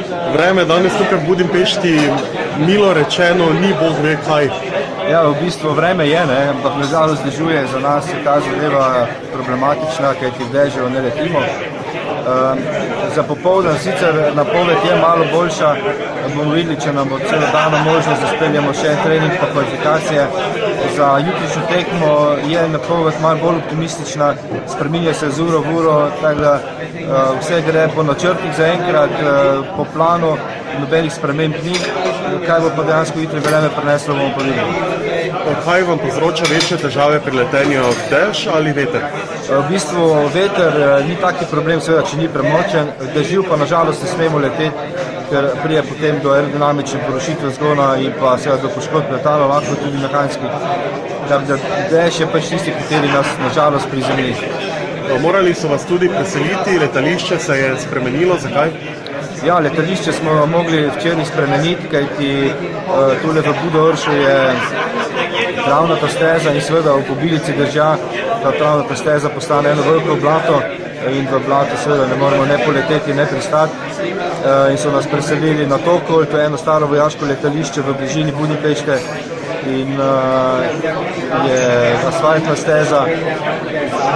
Vreme danes tukaj v Budimpešti, milo rečeno, ni bog ve kaj. Ja, v bistvu vreme je, ampak nažalost dežuje, za nas je ta zadeva problematična, kajti v dežju ne letimo. Za popoldan sicer napoved je malo boljša, bomo videli, če nam bo celo dana možnost, da speljamo še en trening pa kvalifikacije. Za jutrišnjo tekmo je napoved malo bolj optimistična, spreminja se z uro v uro, tako da vse gre po načrtih zaenkrat, po planu, nobenih sprememb ni. Kaj bo pa dejansko jutri vreme prineslo, bomo pa videli. Kaj vam povzroča večje težave pri letenju, dež ali veter? V bistvu veter ni taki problem, seveda, če ni premočen, dežju pa nažalost ne smemo leteti, ker prije potem do aerodinamične porušitve zgona in pa seveda do poškodb letala, lahko tudi mehanskih. Dež je pač tisti, kateri nas nažalost prizemlji. Morali so vas tudi preseliti, letališče se je spremenilo, zakaj? Ja, letališče smo mogli včeraj spremeniti, kajti tule v Budovršu je travnata steza in seveda v Kobilici dežja ta travnata steza postane eno veliko blato in v blato seveda ne moremo ne poleteti, ne pristati in so nas preselili na Tokol, to je eno staro vojaško letališče v bližini Budimpešte in je asfaltna steza.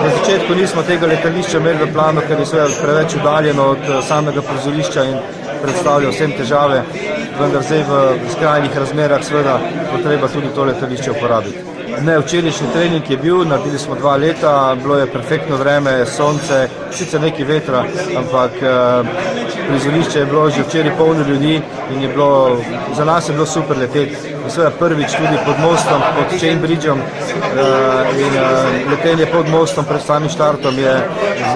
Na začetku nismo tega letališča imeli v planu, ker je seveda preveč uddaljeno od samega prizorišča in predstavlja vsem težave, vendar zdaj v skrajnih razmerah seveda bo treba tudi to letališče uporabiti. Ne, včerajšnji trening je bil, naredili smo 2 leta, bilo je perfektno vreme, sonce, sicer nekaj vetra, ampak prizorišče je bilo že včeraj polno ljudi in je bilo, za nas je bilo super leteti. Seveda prvič tudi pod mostom, pod Chain Bridgeom in letenje pod mostom pred samim štartom je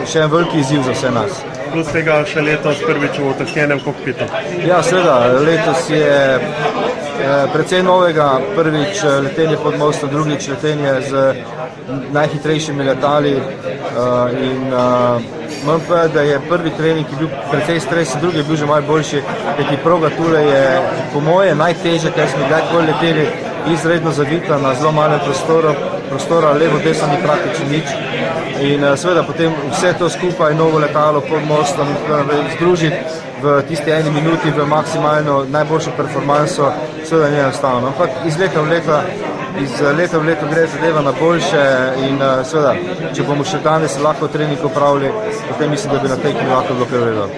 še en veliki izziv za vse nas. Plus tega še letos prvič v utrknjenem kokpitu. Ja, seveda, letos je precej novega, prvič letenje pod mostom, drugič letenje z najhitrejšimi letali in moram povedati, da je prvi trening bil precej stresen, drugi je bil že malo boljši, kajti proga tule je po moje najtežje, kar smo kdajkoli leteli, izredno zavita na zelo malem prostora, levo, desno ni praktično nič. In seveda potem vse to skupaj, novo letalo pod mostom, združiti v tisti eni minuti v maksimalno najboljšo performanso, seveda ni enostavno. Ampak iz leta v leto gre zadeva na boljše in seveda, če bomo še danes lahko trening opravili, potem mislim, da bi na tekmi lahko bilo kaj v redu.